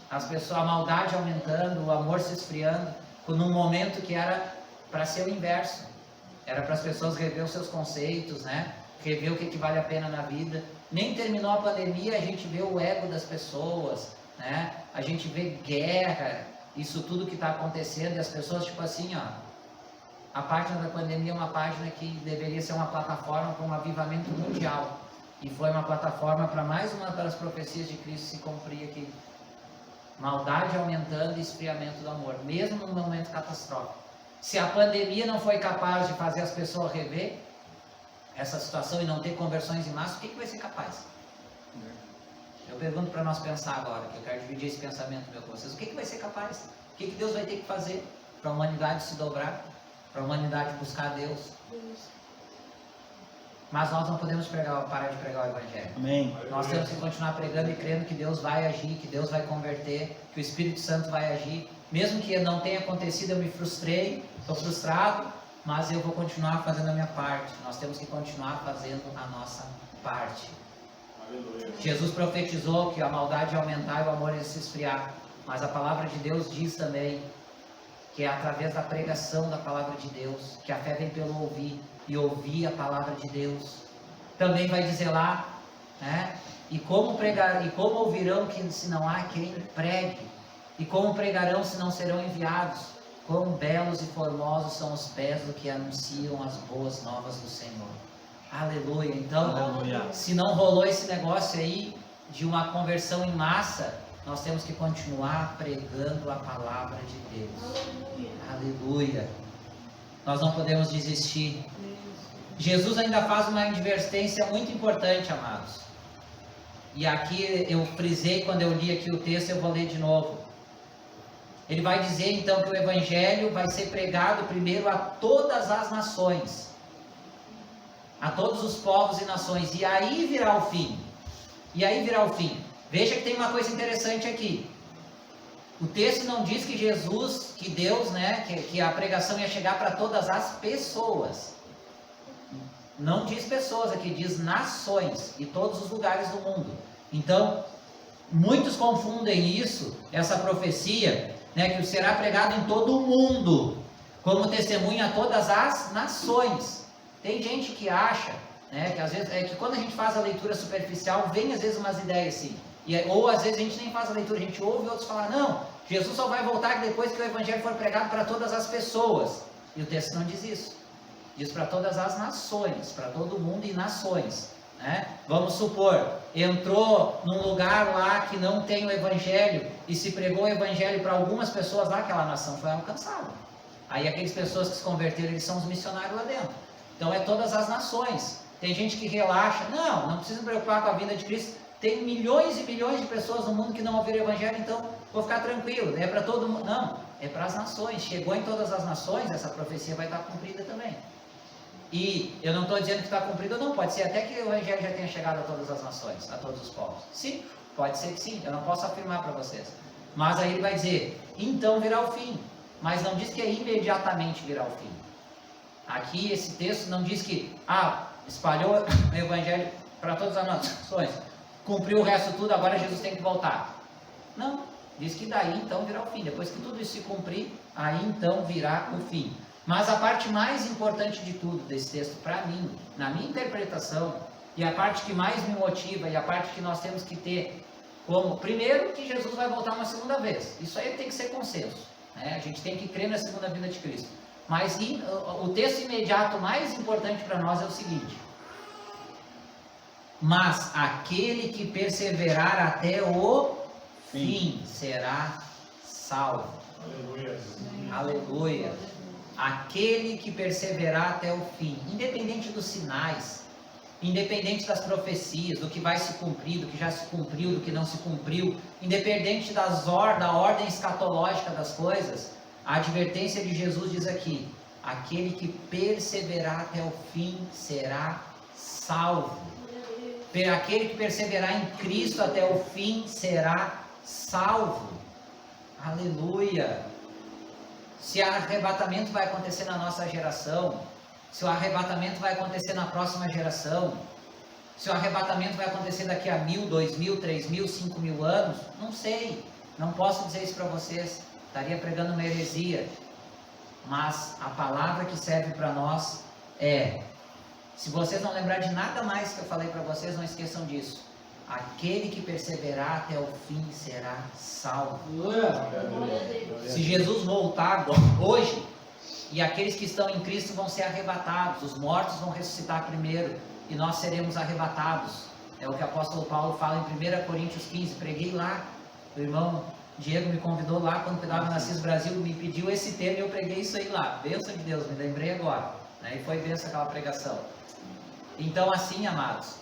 S1: As pessoas, a maldade aumentando, o amor se esfriando, num momento que era para ser o inverso. Era para as pessoas rever os seus conceitos, né? Rever o que vale a pena na vida. Nem terminou a pandemia, a gente vê o ego das pessoas, né? A gente vê guerra, isso tudo que está acontecendo, e as pessoas, tipo assim, ó, a página da pandemia é uma página que deveria ser uma plataforma para um avivamento mundial. E foi uma plataforma para mais uma das profecias de Cristo se cumprir aqui. Maldade aumentando e esfriamento do amor, mesmo num momento catastrófico. Se a pandemia não foi capaz de fazer as pessoas rever essa situação e não ter conversões em massa, o que vai ser capaz? Eu pergunto para nós pensar agora, que eu quero dividir esse pensamento meu com vocês. O que vai ser capaz? O que Deus vai ter que fazer para a humanidade se dobrar? Para a humanidade buscar Deus? Mas nós não podemos parar de pregar o Evangelho.
S3: Amém.
S1: Nós temos que continuar pregando e crendo que Deus vai agir, que Deus vai converter, que o Espírito Santo vai agir. Mesmo que não tenha acontecido, eu me frustrei, estou frustrado, mas eu vou continuar fazendo a minha parte. Nós temos que continuar fazendo a nossa parte. Aleluia. Jesus profetizou que a maldade ia aumentar e o amor ia se esfriar. Mas a palavra de Deus diz também que é através da pregação da palavra de Deus, que a fé vem pelo ouvir, e ouvir a palavra de Deus. Também vai dizer lá, né? E como pregar, e como ouvirão que se não há quem pregue? E como pregarão se não serão enviados? Quão belos e formosos são os pés do que anunciam as boas novas do Senhor. Aleluia. Então, aleluia. Se não rolou esse negócio aí de uma conversão em massa, nós temos que continuar pregando a palavra de Deus. Aleluia. Nós não podemos desistir. Jesus ainda faz uma advertência muito importante, amados. E aqui eu frisei quando eu li aqui o texto, eu vou ler de novo. Ele vai dizer então que o Evangelho vai ser pregado primeiro a todas as nações, a todos os povos e nações, e aí virá o fim. E aí virá o fim. Veja que tem uma coisa interessante aqui. O texto não diz que Jesus, que Deus, né, que a pregação ia chegar para todas as pessoas. Não diz pessoas aqui, diz nações e todos os lugares do mundo. Então, muitos confundem isso, essa profecia, né, que será pregado em todo o mundo, como testemunha a todas as nações. Tem gente que acha, né, que às vezes, que quando a gente faz a leitura superficial, vem às vezes umas ideias assim. Ou às vezes a gente nem faz a leitura, a gente ouve outros falar, não, Jesus só vai voltar depois que o Evangelho for pregado para todas as pessoas. E o texto não diz isso. Diz para todas as nações, para todo mundo e nações. Né? Vamos supor, entrou num lugar lá que não tem o Evangelho e se pregou o Evangelho para algumas pessoas lá, aquela nação foi alcançada. Aí aquelas pessoas que se converteram, eles são os missionários lá dentro. Então é todas as nações. Tem gente que relaxa, não precisa se preocupar com a vinda de Cristo. Tem milhões e milhões de pessoas no mundo que não ouviram o Evangelho, então vou ficar tranquilo, é para todo mundo. Não, é para as nações. Chegou em todas as nações, essa profecia vai estar cumprida também. E eu não estou dizendo que está cumprida, não, pode ser até que o Evangelho já tenha chegado a todas as nações, a todos os povos. Sim, pode ser que sim, eu não posso afirmar para vocês. Mas aí ele vai dizer, então virá o fim. Mas não diz que é imediatamente virá o fim. Aqui esse texto não diz que, espalhou o evangelho para todas as nações, cumpriu o resto tudo, agora Jesus tem que voltar. Não, diz que daí então virá o fim. Depois que tudo isso se cumprir, aí então virá o fim. Mas a parte mais importante de tudo desse texto, para mim, na minha interpretação, e a parte que mais me motiva, e a parte que nós temos que ter como, primeiro, que Jesus vai voltar uma segunda vez. Isso aí tem que ser consenso, né? A gente tem que crer na segunda vinda de Cristo. Mas o texto imediato mais importante para nós é o seguinte: mas aquele que perseverar até o fim será salvo.
S3: Aleluia.
S1: Aleluia. Aquele que perseverar até o fim, independente dos sinais, independente das profecias, do que vai se cumprir, do que já se cumpriu, do que não se cumpriu, independente da ordem escatológica das coisas, a advertência de Jesus diz aqui: aquele que perseverar até o fim será salvo. Aquele que perseverar em Cristo até o fim será salvo. Aleluia. Se o arrebatamento vai acontecer na nossa geração, se o arrebatamento vai acontecer na próxima geração, se o arrebatamento vai acontecer daqui a 1000, 2000, 3000, 5000 anos, não sei, não posso dizer isso para vocês, estaria pregando uma heresia. Mas a palavra que serve para nós é: se vocês não lembrarem de nada mais que eu falei para vocês, não esqueçam disso. Aquele que perseverar até o fim será salvo. Se Jesus voltar hoje, e aqueles que estão em Cristo vão ser arrebatados, os mortos vão ressuscitar primeiro, e nós seremos arrebatados. É o que o apóstolo Paulo fala em 1 Coríntios 15, preguei lá, o irmão Diego me convidou lá, quando eu estava na CIS Brasil, me pediu esse tema e eu preguei isso aí lá, bênção de Deus, me lembrei agora, né? E foi bênção aquela pregação. Então assim, amados,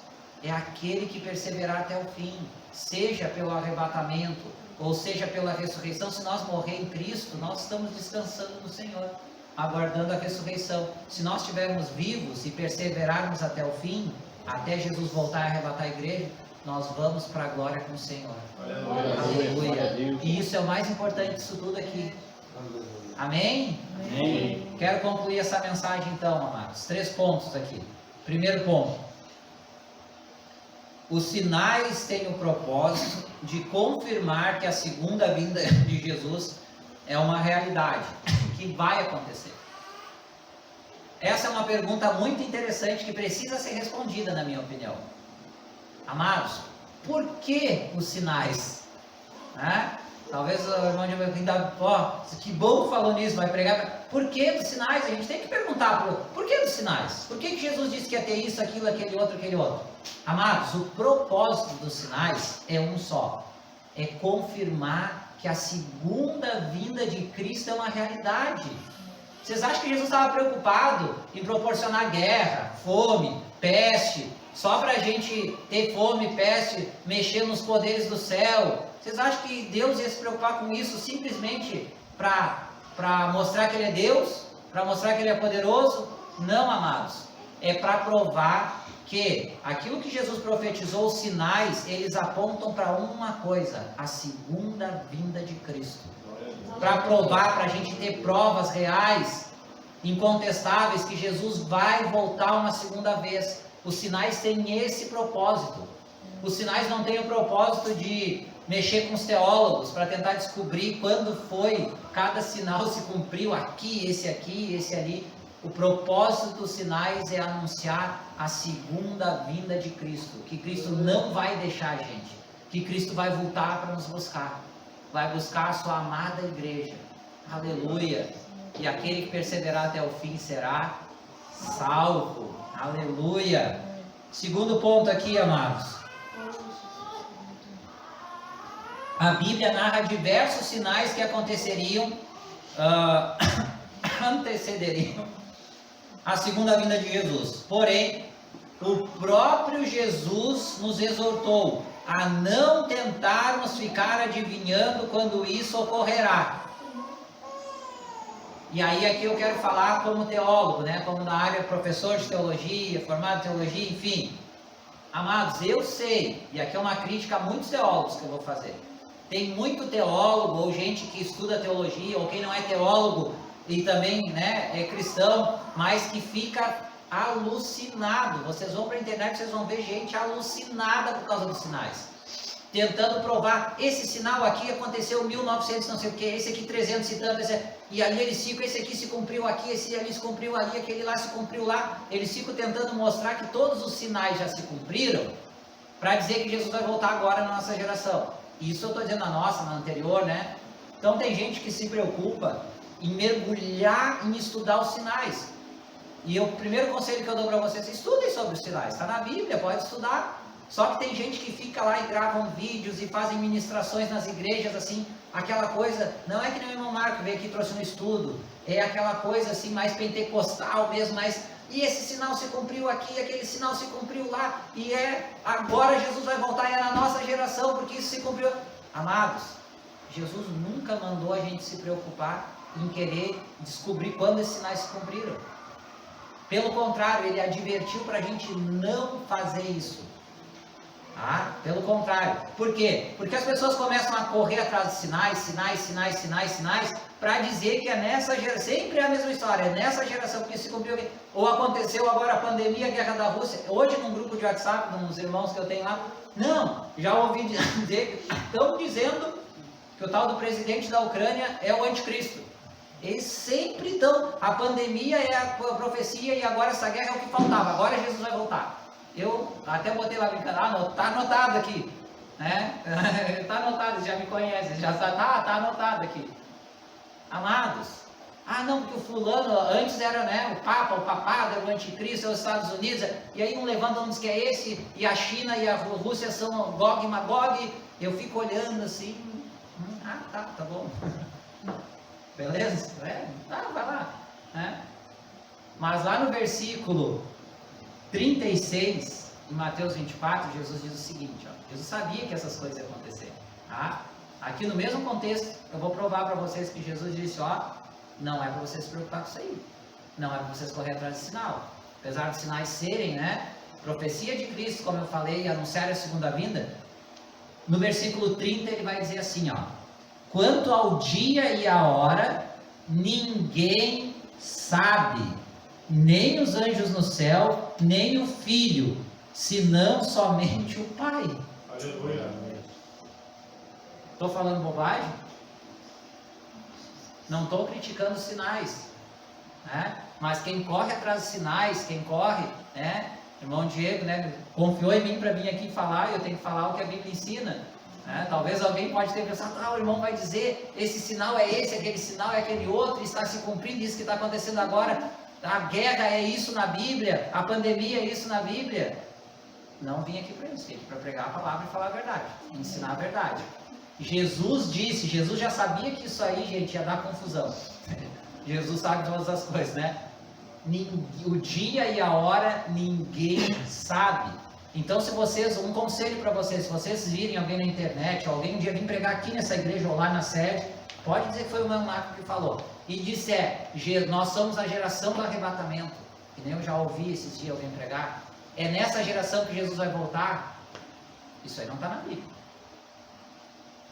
S1: é aquele que perseverar até o fim, seja pelo arrebatamento, ou seja pela ressurreição. Se nós morrer em Cristo, nós estamos descansando no Senhor, aguardando a ressurreição. Se nós estivermos vivos e perseverarmos até o fim, até Jesus voltar a arrebatar a igreja, nós vamos para a glória com o Senhor. Aleluia. E isso é o mais importante disso tudo aqui. Amém?
S3: Amém.
S1: Quero concluir essa mensagem então, amados. 3 pontos aqui. Primeiro ponto: os sinais têm o propósito de confirmar que a segunda vinda de Jesus é uma realidade, que vai acontecer. Essa é uma pergunta muito interessante que precisa ser respondida, na minha opinião. Amados, por que os sinais? Talvez o irmão de ainda, que bom que falou nisso, vai pregar. Por que dos sinais? A gente tem que perguntar, por que dos sinais? Por que Jesus disse que ia ter isso, aquilo, aquele outro? Amados, o propósito dos sinais é um só: é confirmar que a segunda vinda de Cristo é uma realidade. Vocês acham que Jesus estava preocupado em proporcionar guerra, fome, peste, só para a gente ter fome, peste, mexer nos poderes do céu? Vocês acham que Deus ia se preocupar com isso simplesmente para mostrar que Ele é Deus? Para mostrar que Ele é poderoso? Não, amados. É para provar que aquilo que Jesus profetizou, os sinais, eles apontam para uma coisa: a segunda vinda de Cristo. Para provar, para a gente ter provas reais, incontestáveis, que Jesus vai voltar uma segunda vez. Os sinais têm esse propósito. Os sinais não têm o propósito de mexer com os teólogos para tentar descobrir quando foi cada sinal se cumpriu, aqui, esse ali. O propósito dos sinais é anunciar a segunda vinda de Cristo, que Cristo não vai deixar a gente, que Cristo vai voltar para nos buscar, vai buscar a sua amada igreja. Aleluia. E aquele que perseverar até o fim será salvo. Aleluia. Segundo ponto aqui, amados: a Bíblia narra diversos sinais que aconteceriam, antecederiam a segunda vinda de Jesus. Porém, o próprio Jesus nos exortou a não tentarmos ficar adivinhando quando isso ocorrerá. E aí aqui eu quero falar como teólogo, né? Como na área professor de teologia, formado em teologia, enfim. Amados, eu sei, e aqui é uma crítica a muitos teólogos que eu vou fazer. Tem muito teólogo, ou gente que estuda teologia, ou quem não é teólogo, e também, né, é cristão, mas que fica alucinado. Vocês vão para a internet, vocês vão ver gente alucinada por causa dos sinais, tentando provar, esse sinal aqui aconteceu em 1900 não sei o que, esse aqui 300 e tanto, e ali eles ficam, esse aqui se cumpriu aqui, esse ali se cumpriu ali, aquele lá se cumpriu lá. Eles ficam tentando mostrar que todos os sinais já se cumpriram, para dizer que Jesus vai voltar agora na nossa geração. Isso eu estou dizendo na nossa, na anterior, né? Então tem gente que se preocupa em mergulhar, em estudar os sinais. E o primeiro conselho que eu dou para vocês: estudem sobre os sinais, está na Bíblia, pode estudar. Só que tem gente que fica lá e gravam vídeos e fazem ministrações nas igrejas, assim, aquela coisa, não é que nem o irmão Marco veio aqui e trouxe um estudo, é aquela coisa assim, mais pentecostal mesmo, mais, e esse sinal se cumpriu aqui, aquele sinal se cumpriu lá, e agora Jesus vai voltar, é na nossa geração, porque isso se cumpriu. Amados, Jesus nunca mandou a gente se preocupar em querer descobrir quando esses sinais se cumpriram. Pelo contrário, ele advertiu para a gente não fazer isso. Pelo contrário. Por quê? Porque as pessoas começam a correr atrás de sinais, para dizer que é nessa geração, sempre é a mesma história, é nessa geração que se cumpriu, ou aconteceu agora a pandemia, a guerra da Rússia. Hoje, num grupo de WhatsApp, uns irmãos que eu tenho lá, não, já ouvi dizer, estão dizendo que o tal do presidente da Ucrânia é o anticristo. Eles sempre estão, a pandemia é a profecia, e agora essa guerra é o que faltava, agora Jesus vai voltar. Eu até botei lá brincando, está anotado aqui, né? Está anotado, já me conhece, já está anotado aqui. Amados, não, porque o fulano antes era, né, o Papa, o papado, era o anticristo, é os Estados Unidos, e aí um levanta um diz que é esse, e a China e a Rússia são Gog e Magog. Eu fico olhando assim, tá bom. Beleza? Vai lá. Né? Mas lá no versículo 36, em Mateus 24, Jesus diz o seguinte, Jesus sabia que essas coisas iam acontecer. Aqui no mesmo contexto, eu vou provar para vocês que Jesus disse, não é para vocês se preocupar com isso aí, não é para vocês correr atrás de sinal, apesar dos sinais serem, né, profecia de Cristo, como eu falei, anunciar a segunda vinda. No versículo 30 ele vai dizer assim, quanto ao dia e a hora, ninguém sabe, nem os anjos no céu, nem o Filho, senão somente o Pai.
S3: Aleluia.
S1: Estou falando bobagem? Não estou criticando os sinais, né? Mas quem corre atrás dos sinais, quem corre, né? Irmão Diego, né, confiou em mim para vir aqui falar, e eu tenho que falar o que a Bíblia ensina. Talvez alguém pode ter pensado, o irmão vai dizer, esse sinal é esse, aquele sinal é aquele outro, está se cumprindo isso que está acontecendo agora, a guerra é isso na Bíblia, a pandemia é isso na Bíblia. Não vim aqui para isso, vim aqui para pregar a palavra e falar a verdade, ensinar a verdade. Jesus disse, Jesus já sabia que isso aí, gente, ia dar confusão. Jesus sabe todas as coisas, né? O dia e a hora ninguém sabe. Então, se vocês, um conselho para vocês, se vocês virem alguém na internet, alguém um dia vir pregar aqui nessa igreja ou lá na sede, pode dizer que foi o meu Marco que falou, e disser, nós somos a geração do arrebatamento, que nem eu já ouvi esses dias alguém pregar, é nessa geração que Jesus vai voltar. Isso aí não está na Bíblia.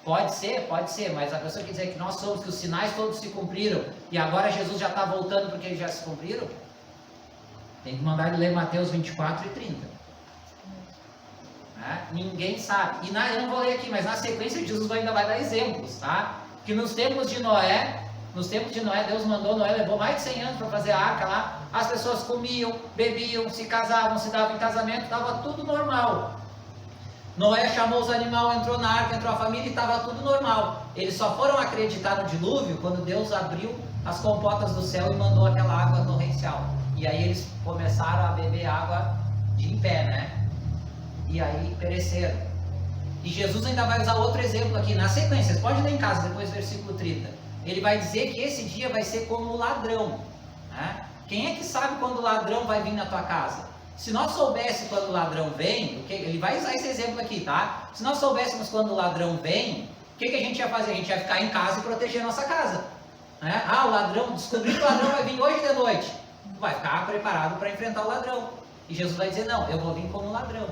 S1: Pode ser, mas a pessoa quer dizer que nós somos, que os sinais todos se cumpriram, e agora Jesus já está voltando porque eles já se cumpriram, tem que mandar ele ler Mateus 24 e 30. Ninguém sabe, eu não vou ler aqui, mas na sequência Jesus ainda vai dar exemplos, tá? Que nos tempos de Noé, Deus mandou Noé, levou mais de 100 anos para fazer a arca lá, as pessoas comiam, bebiam, se casavam, se davam em casamento, estava tudo normal. Noé chamou os animais, entrou na arca, entrou a família e estava tudo normal. Eles só foram acreditar no dilúvio quando Deus abriu as comportas do céu e mandou aquela água torrencial. E aí eles começaram a beber água de em pé, né? E aí pereceram. E Jesus ainda vai usar outro exemplo aqui na sequência, vocês podem ler em casa depois do versículo 30. Ele vai dizer que esse dia vai ser como o ladrão, né? Quem é que sabe quando o ladrão vai vir na tua casa? Se nós soubéssemos quando o ladrão vem, ele vai usar esse exemplo aqui, tá? Se nós soubéssemos quando o ladrão vem, o que a gente ia fazer? A gente ia ficar em casa e proteger a nossa casa, né? O ladrão, descobri que o ladrão vai vir hoje de noite, vai ficar preparado para enfrentar o ladrão. E Jesus vai dizer, não, eu vou vir como ladrão.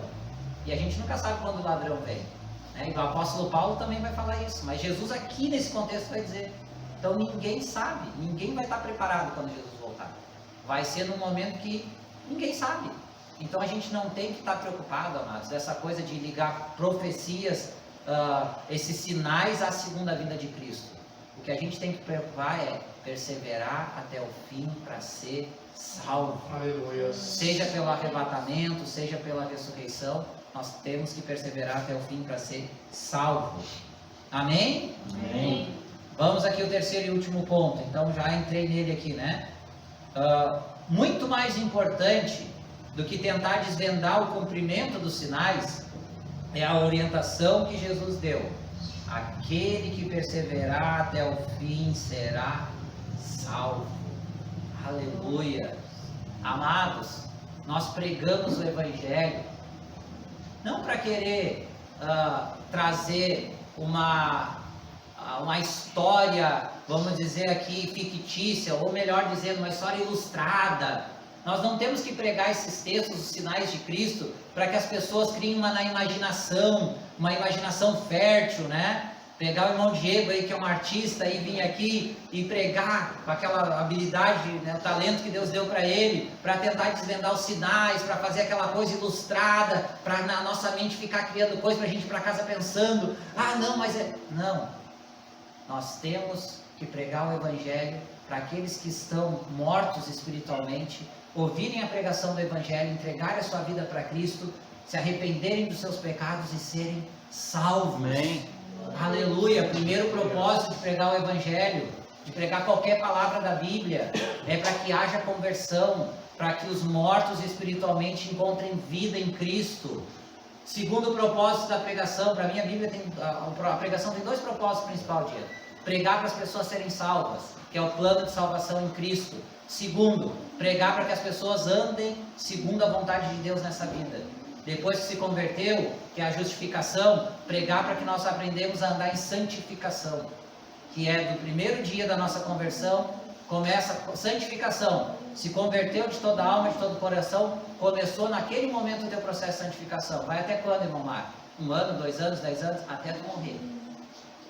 S1: E a gente nunca sabe quando o ladrão vem, né? E o apóstolo Paulo também vai falar isso, mas Jesus aqui nesse contexto vai dizer, Então ninguém sabe, ninguém vai estar preparado quando Jesus voltar. Vai ser num momento que ninguém sabe. Então a gente não tem que estar preocupado, amados, dessa coisa de ligar profecias, esses sinais à segunda vinda de Cristo. O que a gente tem que preocupar é perseverar até o fim para ser salvo.
S3: Aleluia.
S1: Seja pelo arrebatamento, seja pela ressurreição, nós temos que perseverar até o fim para ser salvo. Amém?
S2: Amém.
S1: Vamos aqui ao terceiro e último ponto. Então já entrei nele aqui, né? Muito mais importante do que tentar desvendar o cumprimento dos sinais é a orientação que Jesus deu. Aquele que perseverar até o fim será salvo. Aleluia. Amados, nós pregamos o Evangelho não para querer trazer uma história, vamos dizer aqui, fictícia, ou melhor dizendo, uma história ilustrada. Nós não temos que pregar esses textos, os sinais de Cristo, para que as pessoas criem uma imaginação fértil, né? Pegar o irmão Diego aí, que é um artista, e vir aqui e pregar com aquela habilidade, né, o talento que Deus deu para ele, para tentar desvendar os sinais, para fazer aquela coisa ilustrada, para na nossa mente ficar criando coisas para a gente ir para casa pensando, não. Nós temos que pregar o Evangelho para aqueles que estão mortos espiritualmente, ouvirem a pregação do Evangelho, entregarem a sua vida para Cristo, se arrependerem dos seus pecados e serem salvos.
S3: Amém.
S1: Aleluia. Primeiro propósito de pregar o Evangelho, de pregar qualquer palavra da Bíblia, é para que haja conversão, para que os mortos espiritualmente encontrem vida em Cristo. Segundo propósito da pregação, para mim a Bíblia tem, a pregação tem dois propósitos principais, dia. Pregar para as pessoas serem salvas, que é o plano de salvação em Cristo. Segundo, pregar para que as pessoas andem segundo a vontade de Deus nessa vida. Depois que se converteu, que é a justificação, pregar para que nós aprendemos a andar em santificação, que é do primeiro dia da nossa conversão, começa a santificação, se converteu de toda a alma, de todo o coração, começou naquele momento o teu processo de santificação. Vai até quando, irmão Marco? 1 ano, 2 anos, 10 anos? Até tu morrer.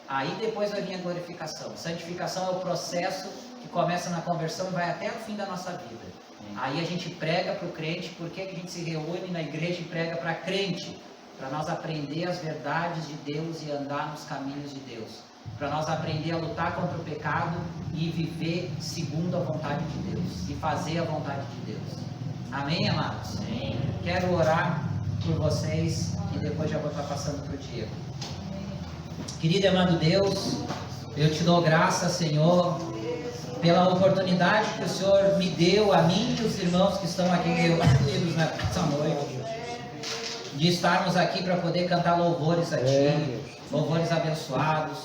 S1: Aí depois vai vir a glorificação. Santificação é o processo que começa na conversão e vai até o fim da nossa vida. Aí a gente prega para o crente. Por que a gente se reúne na igreja e prega para crente? Para nós aprender as verdades de Deus e andar nos caminhos de Deus. Para nós aprender a lutar contra o pecado e viver segundo a vontade de Deus. E fazer a vontade de Deus. Amém, amados?
S2: Amém.
S1: Quero orar por vocês e depois já vou estar passando para o Diego. Querido e amado Deus, eu te dou graça, Senhor, pela oportunidade que o Senhor me deu, a mim e os irmãos que estão aqui reunidos nessa noite, de estarmos aqui para poder cantar louvores a Ti, louvores abençoados,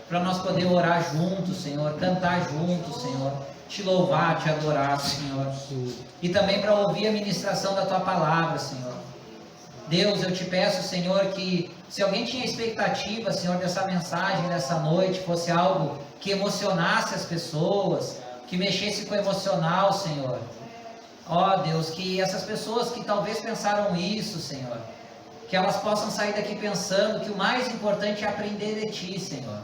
S1: para nós poder orar juntos, Senhor, cantar juntos, Senhor, te louvar, te adorar, Senhor, e também para ouvir a ministração da Tua palavra, Senhor. Deus, eu te peço, Senhor, que se alguém tinha expectativa, Senhor, dessa mensagem, dessa noite, fosse algo que emocionasse as pessoas, que mexesse com o emocional, Senhor. Ó Deus, que essas pessoas que talvez pensaram isso, Senhor, que elas possam sair daqui pensando que o mais importante é aprender de Ti, Senhor.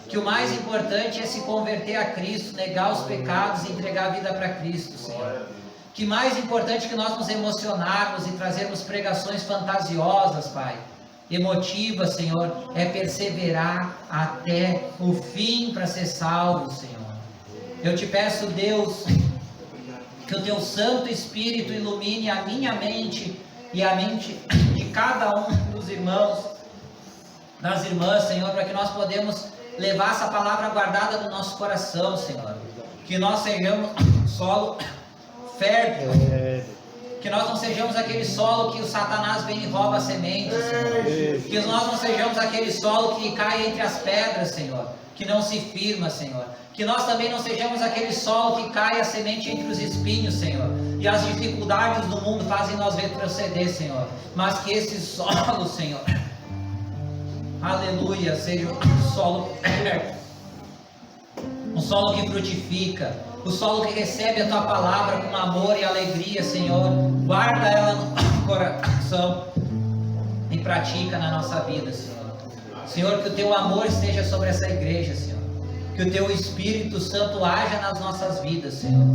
S1: Que o mais importante é se converter a Cristo, negar os pecados e entregar a vida para Cristo, Senhor. Que mais importante que nós nos emocionarmos e trazermos pregações fantasiosas, Pai, emotivas, Senhor, é perseverar até o fim para ser salvo, Senhor. Eu te peço, Deus, que o Teu Santo Espírito ilumine a minha mente e a mente de cada um dos irmãos, das irmãs, Senhor, para que nós podemos levar essa palavra guardada no nosso coração, Senhor. Que nós sejamos solo fértil, que nós não sejamos aquele solo que o Satanás vem e rouba a semente, Senhor. Que nós não sejamos aquele solo que cai entre as pedras, Senhor, que não se firma, Senhor. Que nós também não sejamos aquele solo que cai a semente entre os espinhos, Senhor, e as dificuldades do mundo fazem nós retroceder, Senhor. Mas que esse solo, Senhor, aleluia, seja um solo fértil, um solo que frutifica, o solo que recebe a Tua palavra com amor e alegria, Senhor. Guarda ela no coração e pratica na nossa vida, Senhor. Senhor, que o Teu amor esteja sobre essa igreja, Senhor. Que Que o Teu Espírito Santo haja nas nossas vidas, Senhor.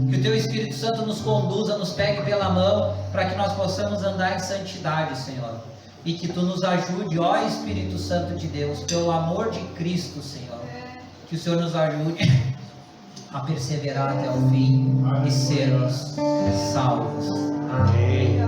S1: Que o Teu Espírito Santo nos conduza, nos pegue pela mão, para que nós possamos andar em santidade, Senhor. E que Tu nos ajude, ó Espírito Santo de Deus, pelo amor de Cristo, Senhor. Que o Senhor nos ajude a perseverar até o fim e sermos salvos. Amém.